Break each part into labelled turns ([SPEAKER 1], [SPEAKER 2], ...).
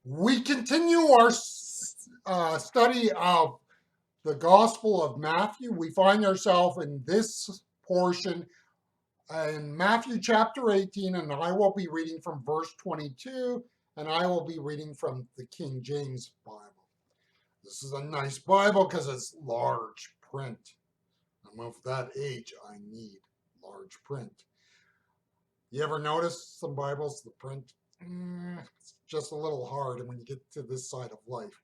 [SPEAKER 1] We continue our study of the Gospel of Matthew. We find ourselves in this portion in Matthew chapter 18, and I will be reading from verse 22, and I will be reading from the King James Bible. This is a nice Bible because it's large print. I'm of that age, I need large print. You ever notice some Bibles, the print, it's just a little hard, and when you get to this side of life,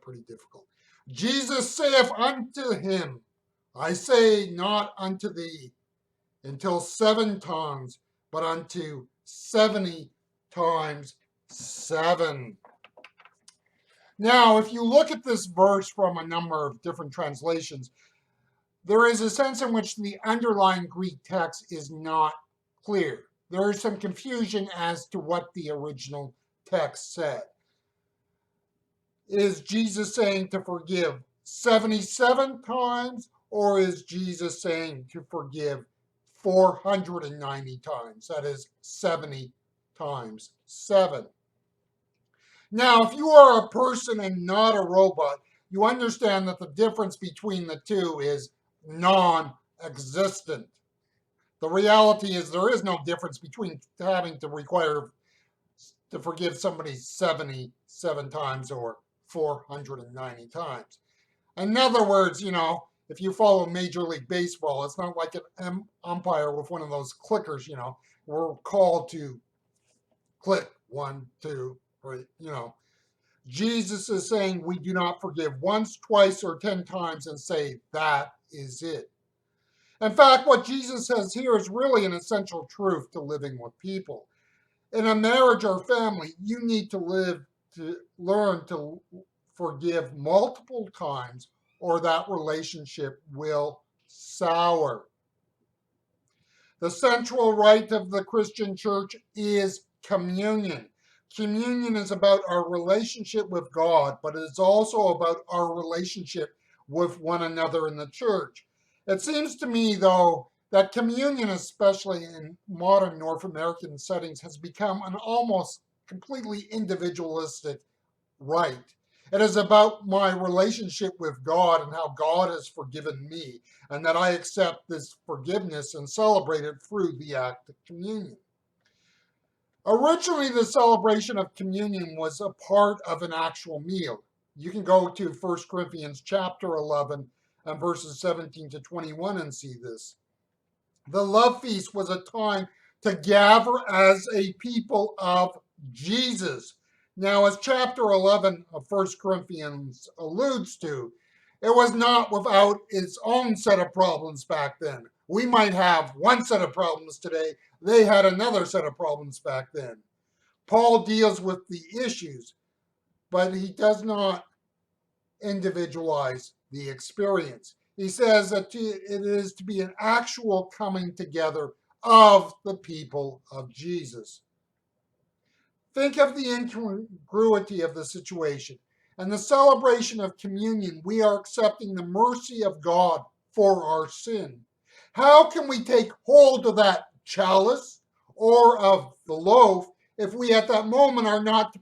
[SPEAKER 1] pretty difficult. Jesus saith unto him, I say not unto thee until 7 times, but unto 70 times 7. Now, if you look at this verse from a number of different translations, there is a sense in which the underlying Greek text is not clear. There is some confusion as to what the original text said. Is Jesus saying to forgive 77 times, or is Jesus saying to forgive 490 times? That is 70 times 7. Now, if you are a person and not a robot, you understand that the difference between the two is non-existent. The reality is there is no difference between having to require to forgive somebody 77 times or 490 times. In other words, if you follow Major League Baseball, it's not like an umpire with one of those clickers, we're called to click 1, 2, 3, Jesus is saying we do not forgive once, twice, or 10 times and say that is it. In fact, what Jesus says here is really an essential truth to living with people. In a marriage or family, you need to learn to forgive multiple times, or that relationship will sour. The central rite of the Christian church is communion. Communion is about our relationship with God, but it is also about our relationship with one another in the church. It seems to me, though, that communion, especially in modern North American settings, has become an almost completely individualistic rite. It is about my relationship with God and how God has forgiven me, and that I accept this forgiveness and celebrate it through the act of communion. Originally, the celebration of communion was a part of an actual meal. You can go to 1 Corinthians chapter 11 and verses 17 to 21 and see this. The love feast was a time to gather as a people of Jesus. Now, as chapter 11 of 1 Corinthians alludes to, it was not without its own set of problems back then. We might have one set of problems today. They had another set of problems back then. Paul deals with the issues, but he does not individualize the experience. He says that it is to be an actual coming together of the people of Jesus. Think of the incongruity of the situation. And the celebration of communion, we are accepting the mercy of God for our sin. How can we take hold of that chalice or of the loaf if we at that moment are not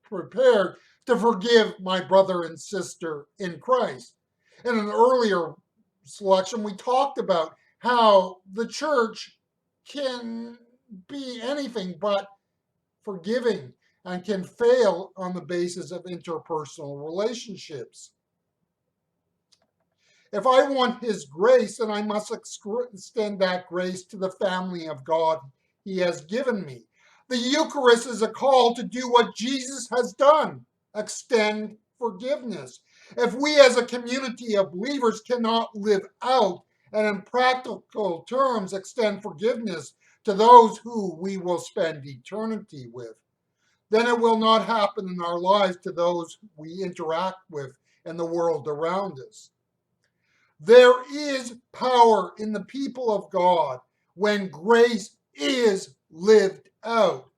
[SPEAKER 1] prepared to forgive my brother and sister in Christ? In an earlier selection, we talked about how the church can be anything but forgiving and can fail on the basis of interpersonal relationships. If I want his grace, then I must extend that grace to the family of God he has given me. The Eucharist is a call to do what Jesus has done, extend forgiveness. If we as a community of believers cannot live out and in practical terms extend forgiveness to those who we will spend eternity with, then it will not happen in our lives to those we interact with in the world around us. There is power in the people of God when grace is lived out.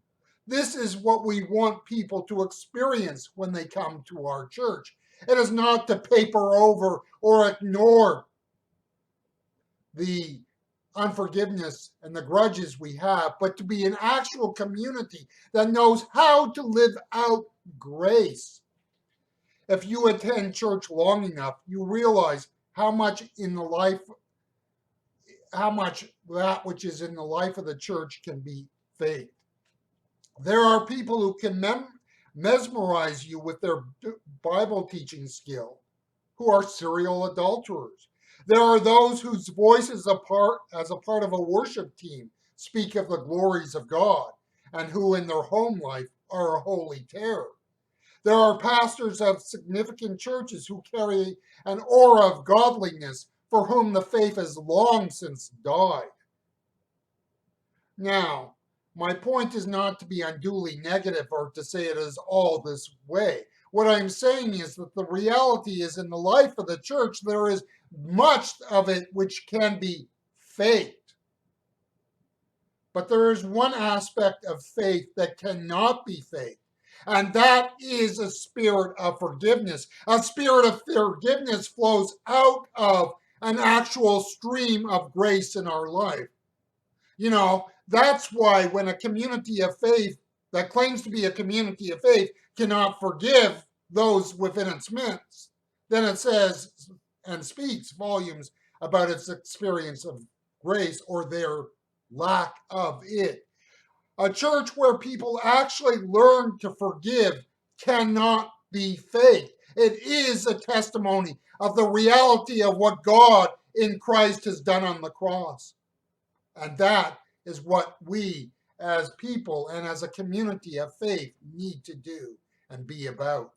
[SPEAKER 1] This is what we want people to experience when they come to our church. It is not to paper over or ignore the unforgiveness and the grudges we have, but to be an actual community that knows how to live out grace. If you attend church long enough, you realize how much in the life, how much that which is in the life of the church can be faith. There are people who can mesmerize you with their Bible teaching skill, who are serial adulterers. There are those whose voices as a part of a worship team speak of the glories of God, and who in their home life are a holy terror. There are pastors of significant churches who carry an aura of godliness, for whom the faith has long since died. Now, my point is not to be unduly negative or to say it is all this way. What I'm saying is that the reality is in the life of the church, there is much of it which can be faked. But there is one aspect of faith that cannot be faked, and that is a spirit of forgiveness. A spirit of forgiveness flows out of an actual stream of grace in our life. You know, that's why when a community of faith that claims to be a community of faith cannot forgive those within its midst, then it says and speaks volumes about its experience of grace or their lack of it. A church where people actually learn to forgive cannot be fake. It is a testimony of the reality of what God in Christ has done on the cross. And that is what we as people and as a community of faith need to do and be about.